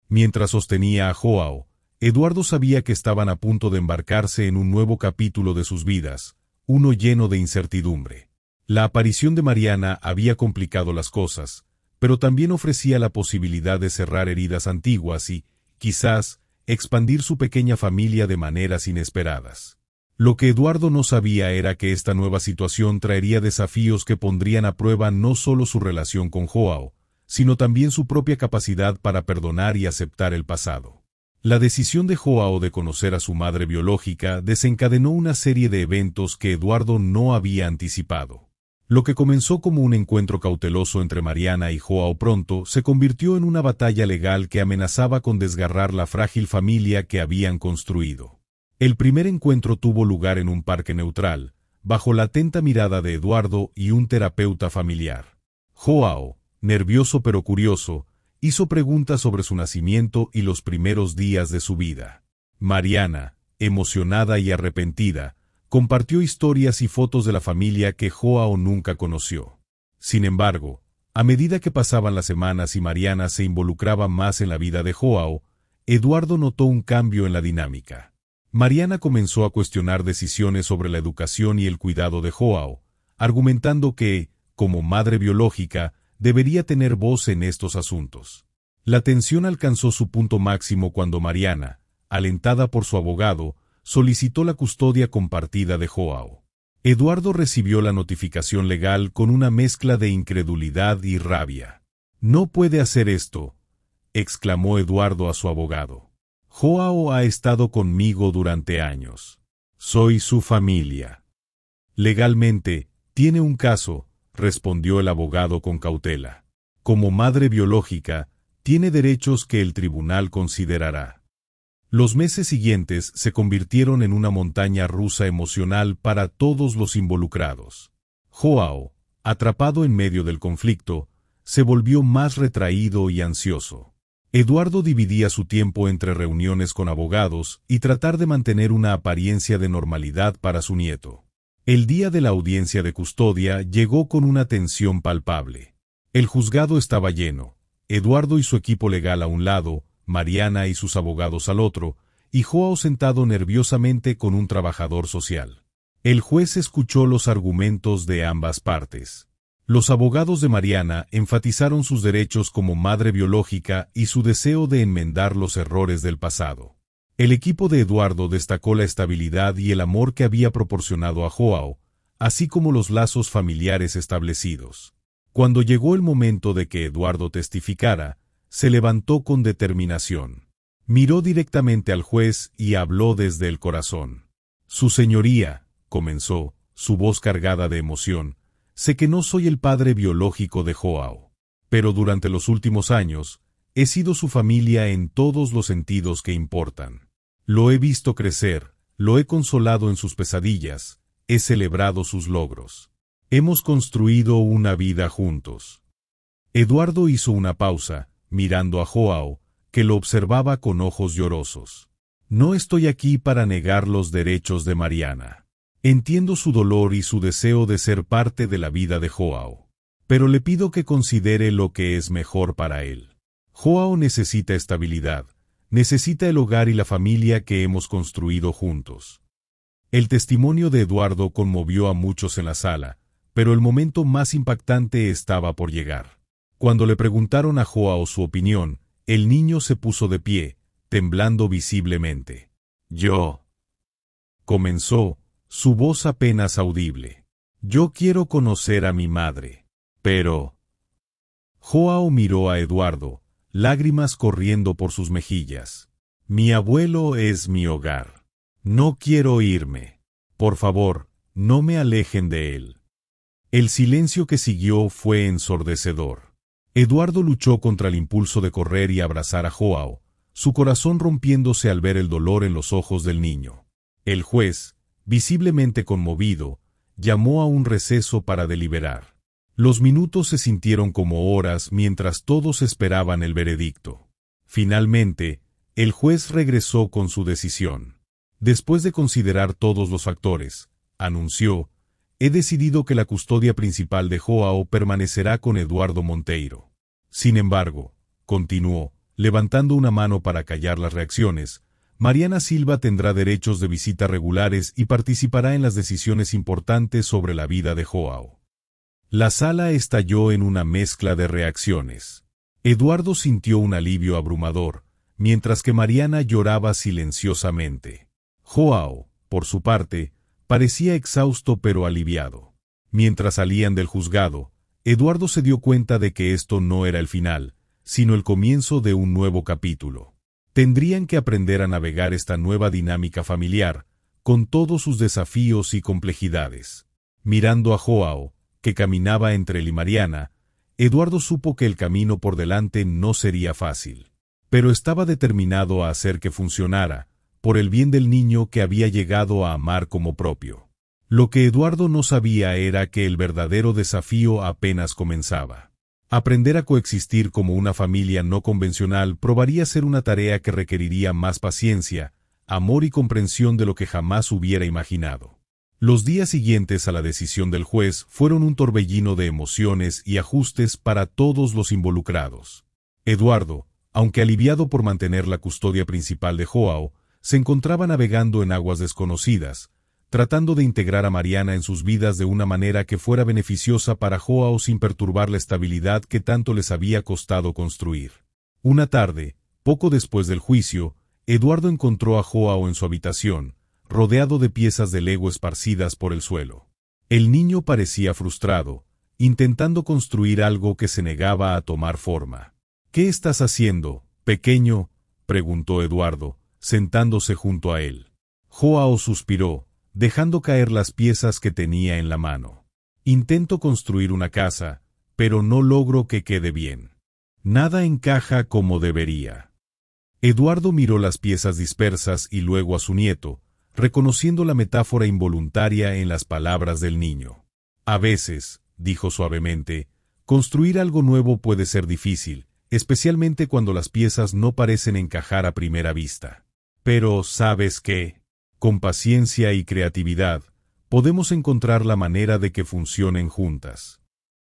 Mientras sostenía a Joao, Eduardo sabía que estaban a punto de embarcarse en un nuevo capítulo de sus vidas, uno lleno de incertidumbre. La aparición de Mariana había complicado las cosas, pero también ofrecía la posibilidad de cerrar heridas antiguas y, quizás, expandir su pequeña familia de maneras inesperadas. Lo que Eduardo no sabía era que esta nueva situación traería desafíos que pondrían a prueba no solo su relación con Joao, sino también su propia capacidad para perdonar y aceptar el pasado. La decisión de Joao de conocer a su madre biológica desencadenó una serie de eventos que Eduardo no había anticipado. Lo que comenzó como un encuentro cauteloso entre Mariana y Joao pronto se convirtió en una batalla legal que amenazaba con desgarrar la frágil familia que habían construido. El primer encuentro tuvo lugar en un parque neutral, bajo la atenta mirada de Eduardo y un terapeuta familiar. Joao, nervioso pero curioso, hizo preguntas sobre su nacimiento y los primeros días de su vida. Mariana, emocionada y arrepentida, compartió historias y fotos de la familia que Joao nunca conoció. Sin embargo, a medida que pasaban las semanas y Mariana se involucraba más en la vida de Joao, Eduardo notó un cambio en la dinámica. Mariana comenzó a cuestionar decisiones sobre la educación y el cuidado de Joao, argumentando que, como madre biológica, debería tener voz en estos asuntos. La tensión alcanzó su punto máximo cuando Mariana, alentada por su abogado, solicitó la custodia compartida de Joao. Eduardo recibió la notificación legal con una mezcla de incredulidad y rabia. «No puede hacer esto», exclamó Eduardo a su abogado. «Joao ha estado conmigo durante años. Soy su familia». «Legalmente, tiene un caso», respondió el abogado con cautela. «Como madre biológica, tiene derechos que el tribunal considerará». Los meses siguientes se convirtieron en una montaña rusa emocional para todos los involucrados. Joao, atrapado en medio del conflicto, se volvió más retraído y ansioso. Eduardo dividía su tiempo entre reuniones con abogados y tratar de mantener una apariencia de normalidad para su nieto. El día de la audiencia de custodia llegó con una tensión palpable. El juzgado estaba lleno, Eduardo y su equipo legal a un lado, Mariana y sus abogados al otro, y Joao sentado nerviosamente con un trabajador social. El juez escuchó los argumentos de ambas partes. Los abogados de Mariana enfatizaron sus derechos como madre biológica y su deseo de enmendar los errores del pasado. El equipo de Eduardo destacó la estabilidad y el amor que había proporcionado a Joao, así como los lazos familiares establecidos. Cuando llegó el momento de que Eduardo testificara, se levantó con determinación. Miró directamente al juez y habló desde el corazón. «Su señoría», comenzó, su voz cargada de emoción, «sé que no soy el padre biológico de Joao, pero durante los últimos años he sido su familia en todos los sentidos que importan. Lo he visto crecer, lo he consolado en sus pesadillas, he celebrado sus logros. Hemos construido una vida juntos». Eduardo hizo una pausa, mirando a Joao, que lo observaba con ojos llorosos. «No estoy aquí para negar los derechos de Mariana. Entiendo su dolor y su deseo de ser parte de la vida de Joao. Pero le pido que considere lo que es mejor para él. Joao necesita estabilidad, necesita el hogar y la familia que hemos construido juntos». El testimonio de Eduardo conmovió a muchos en la sala, pero el momento más impactante estaba por llegar. Cuando le preguntaron a Joao su opinión, el niño se puso de pie, temblando visiblemente. «Yo», comenzó, su voz apenas audible. «Yo quiero conocer a mi madre. Pero…» Joao miró a Eduardo, lágrimas corriendo por sus mejillas. «Mi abuelo es mi hogar. No quiero irme. Por favor, no me alejen de él». El silencio que siguió fue ensordecedor. Eduardo luchó contra el impulso de correr y abrazar a Joao, su corazón rompiéndose al ver el dolor en los ojos del niño. El juez, visiblemente conmovido, llamó a un receso para deliberar. Los minutos se sintieron como horas mientras todos esperaban el veredicto. Finalmente, el juez regresó con su decisión. Después de considerar todos los factores, anunció: «He decidido que la custodia principal de Joao permanecerá con Eduardo Monteiro. Sin embargo», continuó, levantando una mano para callar las reacciones, «Mariana Silva tendrá derechos de visita regulares y participará en las decisiones importantes sobre la vida de Joao». La sala estalló en una mezcla de reacciones. Eduardo sintió un alivio abrumador, mientras que Mariana lloraba silenciosamente. Joao, por su parte, parecía exhausto pero aliviado. Mientras salían del juzgado, Eduardo se dio cuenta de que esto no era el final, sino el comienzo de un nuevo capítulo. Tendrían que aprender a navegar esta nueva dinámica familiar, con todos sus desafíos y complejidades. Mirando a Joao, que caminaba entre él y Mariana, Eduardo supo que el camino por delante no sería fácil. Pero estaba determinado a hacer que funcionara, por el bien del niño que había llegado a amar como propio. Lo que Eduardo no sabía era que el verdadero desafío apenas comenzaba. Aprender a coexistir como una familia no convencional probaría ser una tarea que requeriría más paciencia, amor y comprensión de lo que jamás hubiera imaginado. Los días siguientes a la decisión del juez fueron un torbellino de emociones y ajustes para todos los involucrados. Eduardo, aunque aliviado por mantener la custodia principal de Joao, se encontraba navegando en aguas desconocidas, tratando de integrar a Mariana en sus vidas de una manera que fuera beneficiosa para Joao sin perturbar la estabilidad que tanto les había costado construir. Una tarde, poco después del juicio, Eduardo encontró a Joao en su habitación, rodeado de piezas de Lego esparcidas por el suelo. El niño parecía frustrado, intentando construir algo que se negaba a tomar forma. «¿Qué estás haciendo, pequeño?», preguntó Eduardo, sentándose junto a él. Joao suspiró, dejando caer las piezas que tenía en la mano. «Intento construir una casa, pero no logro que quede bien. Nada encaja como debería». Eduardo miró las piezas dispersas y luego a su nieto, reconociendo la metáfora involuntaria en las palabras del niño. «A veces», dijo suavemente, «construir algo nuevo puede ser difícil, especialmente cuando las piezas no parecen encajar a primera vista. Pero, ¿sabes qué? Con paciencia y creatividad, podemos encontrar la manera de que funcionen juntas.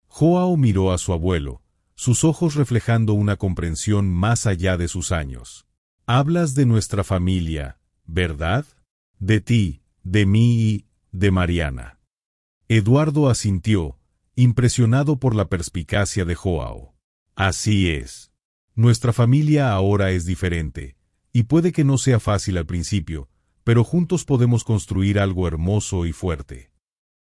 Joao miró a su abuelo, sus ojos reflejando una comprensión más allá de sus años. Hablas de nuestra familia, ¿verdad? De ti, de mí y de Mariana. Eduardo asintió, impresionado por la perspicacia de Joao. Así es. Nuestra familia ahora es diferente, y puede que no sea fácil al principio, pero juntos podemos construir algo hermoso y fuerte.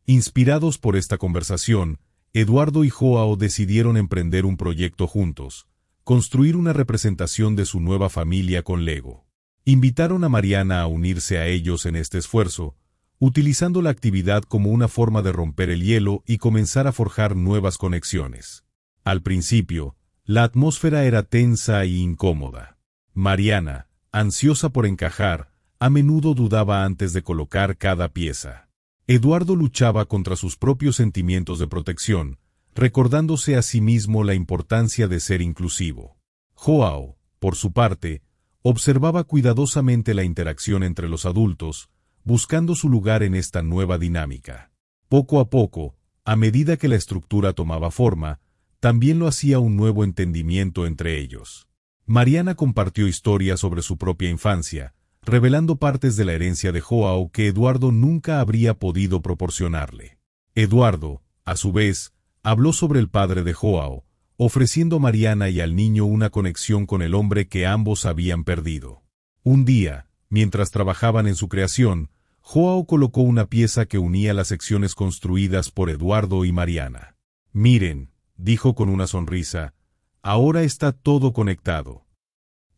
Inspirados por esta conversación, Eduardo y Joao decidieron emprender un proyecto juntos, construir una representación de su nueva familia con Lego. Invitaron a Mariana a unirse a ellos en este esfuerzo, utilizando la actividad como una forma de romper el hielo y comenzar a forjar nuevas conexiones. Al principio, la atmósfera era tensa e incómoda. Mariana, ansiosa por encajar, a menudo dudaba antes de colocar cada pieza. Eduardo luchaba contra sus propios sentimientos de protección, recordándose a sí mismo la importancia de ser inclusivo. Joao, por su parte, observaba cuidadosamente la interacción entre los adultos, buscando su lugar en esta nueva dinámica. Poco a poco, a medida que la estructura tomaba forma, también lo hacía un nuevo entendimiento entre ellos. Mariana compartió historias sobre su propia infancia, revelando partes de la herencia de Joao que Eduardo nunca habría podido proporcionarle. Eduardo, a su vez, habló sobre el padre de Joao, ofreciendo a Mariana y al niño una conexión con el hombre que ambos habían perdido. Un día, mientras trabajaban en su creación, Joao colocó una pieza que unía las secciones construidas por Eduardo y Mariana. «Miren», dijo con una sonrisa, «ahora está todo conectado».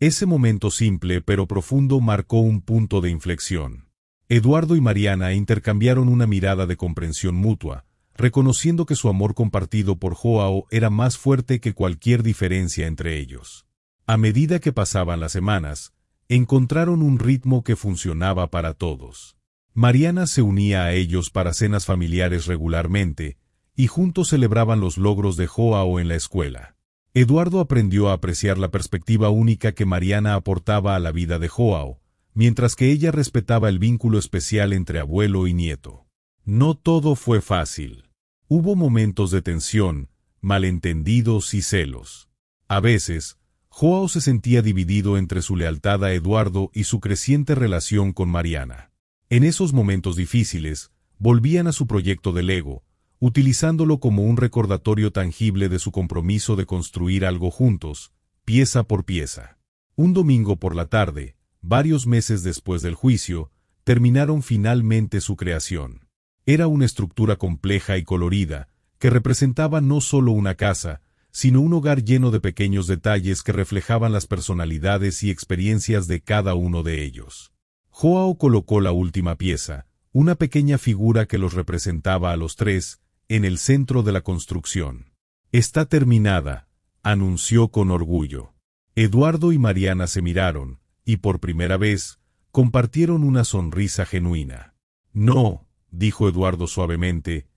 Ese momento simple pero profundo marcó un punto de inflexión. Eduardo y Mariana intercambiaron una mirada de comprensión mutua, reconociendo que su amor compartido por Joao era más fuerte que cualquier diferencia entre ellos. A medida que pasaban las semanas, encontraron un ritmo que funcionaba para todos. Mariana se unía a ellos para cenas familiares regularmente, y juntos celebraban los logros de Joao en la escuela. Eduardo aprendió a apreciar la perspectiva única que Mariana aportaba a la vida de Joao, mientras que ella respetaba el vínculo especial entre abuelo y nieto. No todo fue fácil. Hubo momentos de tensión, malentendidos y celos. A veces, Joao se sentía dividido entre su lealtad a Eduardo y su creciente relación con Mariana. En esos momentos difíciles, volvían a su proyecto de Lego, utilizándolo como un recordatorio tangible de su compromiso de construir algo juntos, pieza por pieza. Un domingo por la tarde, varios meses después del juicio, terminaron finalmente su creación. Era una estructura compleja y colorida, que representaba no solo una casa, sino un hogar lleno de pequeños detalles que reflejaban las personalidades y experiencias de cada uno de ellos. Joao colocó la última pieza, una pequeña figura que los representaba a los tres, en el centro de la construcción. «Está terminada», anunció con orgullo. Eduardo y Mariana se miraron, y por primera vez, compartieron una sonrisa genuina. «No», dijo Eduardo suavemente,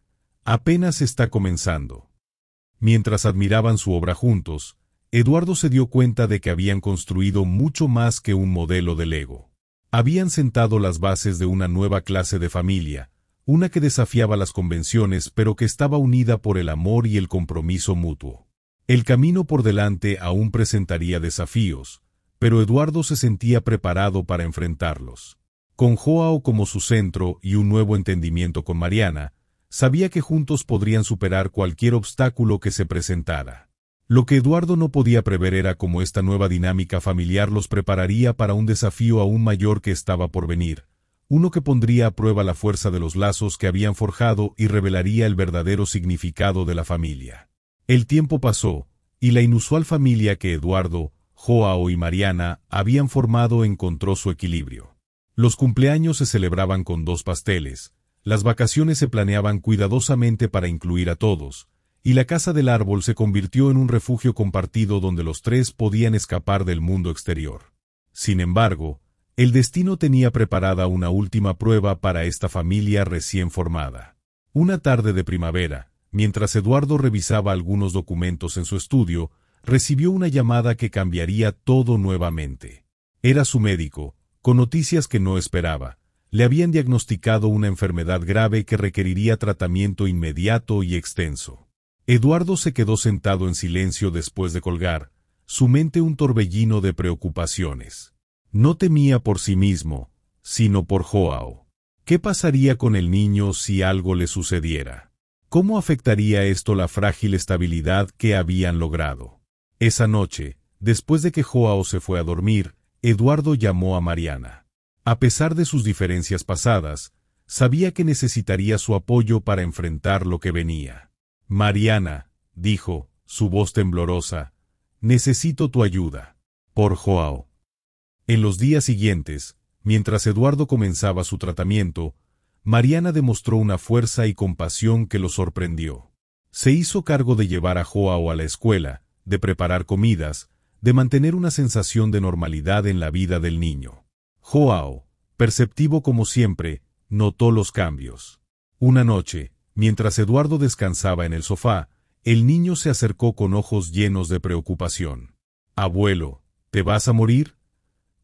«apenas está comenzando». Mientras admiraban su obra juntos, Eduardo se dio cuenta de que habían construido mucho más que un modelo de Lego. Habían sentado las bases de una nueva clase de familia, una que desafiaba las convenciones pero que estaba unida por el amor y el compromiso mutuo. El camino por delante aún presentaría desafíos, pero Eduardo se sentía preparado para enfrentarlos. Con Joao como su centro y un nuevo entendimiento con Mariana, sabía que juntos podrían superar cualquier obstáculo que se presentara. Lo que Eduardo no podía prever era cómo esta nueva dinámica familiar los prepararía para un desafío aún mayor que estaba por venir, uno que pondría a prueba la fuerza de los lazos que habían forjado y revelaría el verdadero significado de la familia. El tiempo pasó, y la inusual familia que Eduardo, Joao y Mariana habían formado encontró su equilibrio. Los cumpleaños se celebraban con 2 pasteles, las vacaciones se planeaban cuidadosamente para incluir a todos, y la casa del árbol se convirtió en un refugio compartido donde los tres podían escapar del mundo exterior. Sin embargo, el destino tenía preparada una última prueba para esta familia recién formada. Una tarde de primavera, mientras Eduardo revisaba algunos documentos en su estudio, recibió una llamada que cambiaría todo nuevamente. Era su médico, con noticias que no esperaba, le habían diagnosticado una enfermedad grave que requeriría tratamiento inmediato y extenso. Eduardo se quedó sentado en silencio después de colgar, su mente un torbellino de preocupaciones. No temía por sí mismo, sino por Joao. ¿Qué pasaría con el niño si algo le sucediera? ¿Cómo afectaría esto la frágil estabilidad que habían logrado? Esa noche, después de que Joao se fue a dormir, Eduardo llamó a Mariana. A pesar de sus diferencias pasadas, sabía que necesitaría su apoyo para enfrentar lo que venía. Mariana, dijo, su voz temblorosa, necesito tu ayuda. Por Joao. En los días siguientes, mientras Eduardo comenzaba su tratamiento, Mariana demostró una fuerza y compasión que lo sorprendió. Se hizo cargo de llevar a Joao a la escuela, de preparar comidas, de mantener una sensación de normalidad en la vida del niño. Joao, perceptivo como siempre, notó los cambios. Una noche, mientras Eduardo descansaba en el sofá, el niño se acercó con ojos llenos de preocupación. «Abuelo, ¿te vas a morir?»,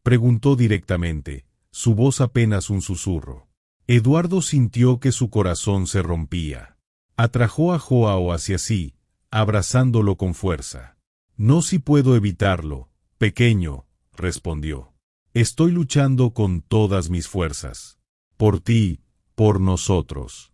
preguntó directamente, su voz apenas un susurro. Eduardo sintió que su corazón se rompía. Atrajo a Joao hacia sí, abrazándolo con fuerza. «No si puedo evitarlo, pequeño», respondió. «Estoy luchando con todas mis fuerzas. Por ti, por nosotros».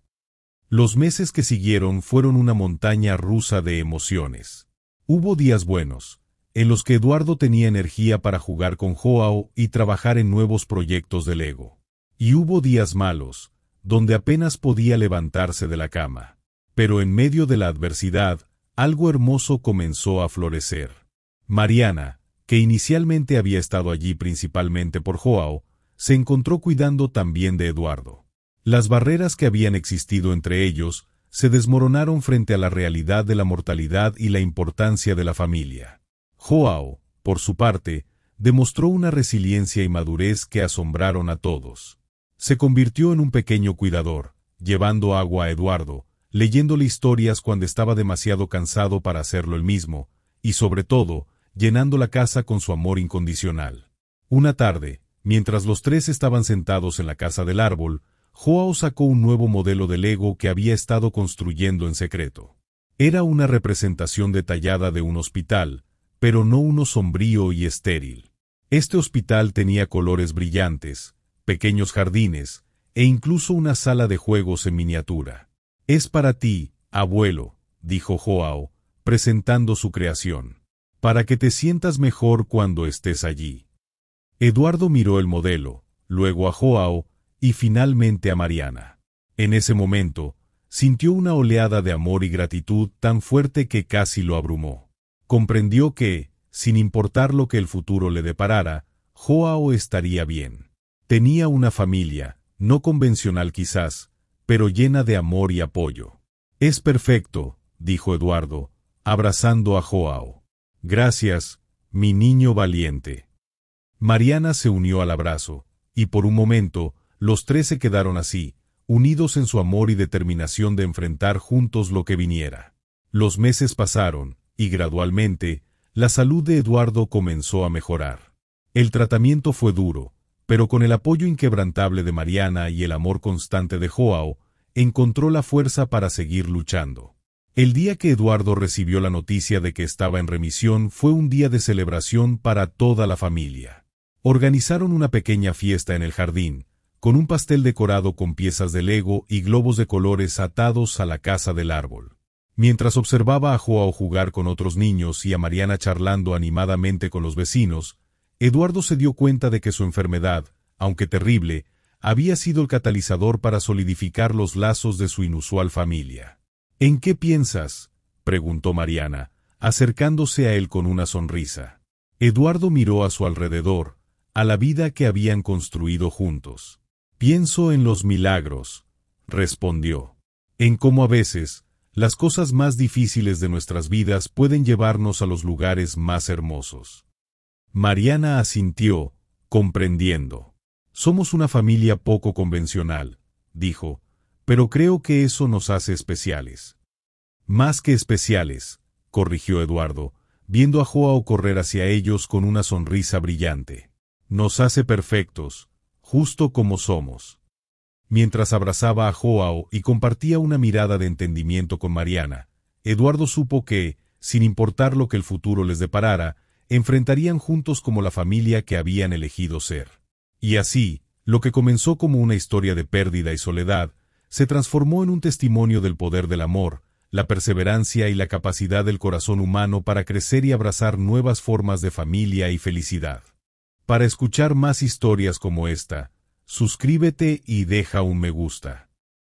Los meses que siguieron fueron una montaña rusa de emociones. Hubo días buenos, en los que Eduardo tenía energía para jugar con Joao y trabajar en nuevos proyectos de Lego. Y hubo días malos, donde apenas podía levantarse de la cama. Pero en medio de la adversidad, algo hermoso comenzó a florecer. Mariana, que inicialmente había estado allí principalmente por Joao, se encontró cuidando también de Eduardo. Las barreras que habían existido entre ellos se desmoronaron frente a la realidad de la mortalidad y la importancia de la familia. Joao, por su parte, demostró una resiliencia y madurez que asombraron a todos. Se convirtió en un pequeño cuidador, llevando agua a Eduardo, leyéndole historias cuando estaba demasiado cansado para hacerlo él mismo, y sobre todo, llenando la casa con su amor incondicional. Una tarde, mientras los tres estaban sentados en la casa del árbol, Joao sacó un nuevo modelo de Lego que había estado construyendo en secreto. Era una representación detallada de un hospital, pero no uno sombrío y estéril. Este hospital tenía colores brillantes, pequeños jardines, e incluso una sala de juegos en miniatura. «Es para ti, abuelo», dijo Joao, presentando su creación, «para que te sientas mejor cuando estés allí». Eduardo miró el modelo, luego a Joao, y finalmente a Mariana. En ese momento, sintió una oleada de amor y gratitud tan fuerte que casi lo abrumó. Comprendió que, sin importar lo que el futuro le deparara, Joao estaría bien. Tenía una familia, no convencional quizás, pero llena de amor y apoyo. «Es perfecto», dijo Eduardo, abrazando a Joao. «Gracias, mi niño valiente». Mariana se unió al abrazo, y por un momento, los tres se quedaron así, unidos en su amor y determinación de enfrentar juntos lo que viniera. Los meses pasaron, y gradualmente, la salud de Eduardo comenzó a mejorar. El tratamiento fue duro, pero con el apoyo inquebrantable de Mariana y el amor constante de Joao, encontró la fuerza para seguir luchando. El día que Eduardo recibió la noticia de que estaba en remisión fue un día de celebración para toda la familia. Organizaron una pequeña fiesta en el jardín, con un pastel decorado con piezas de Lego y globos de colores atados a la casa del árbol. Mientras observaba a Joao jugar con otros niños y a Mariana charlando animadamente con los vecinos, Eduardo se dio cuenta de que su enfermedad, aunque terrible, había sido el catalizador para solidificar los lazos de su inusual familia. «¿En qué piensas?», preguntó Mariana, acercándose a él con una sonrisa. Eduardo miró a su alrededor, a la vida que habían construido juntos. «Pienso en los milagros», respondió. «En cómo a veces, las cosas más difíciles de nuestras vidas pueden llevarnos a los lugares más hermosos». Mariana asintió, comprendiendo. «Somos una familia poco convencional», dijo, «pero creo que eso nos hace especiales». «Más que especiales», corrigió Eduardo, viendo a Joao correr hacia ellos con una sonrisa brillante. «Nos hace perfectos, justo como somos». Mientras abrazaba a Joao y compartía una mirada de entendimiento con Mariana, Eduardo supo que, sin importar lo que el futuro les deparara, enfrentarían juntos como la familia que habían elegido ser. Y así, lo que comenzó como una historia de pérdida y soledad, se transformó en un testimonio del poder del amor, la perseverancia y la capacidad del corazón humano para crecer y abrazar nuevas formas de familia y felicidad. Para escuchar más historias como esta, suscríbete y deja un me gusta.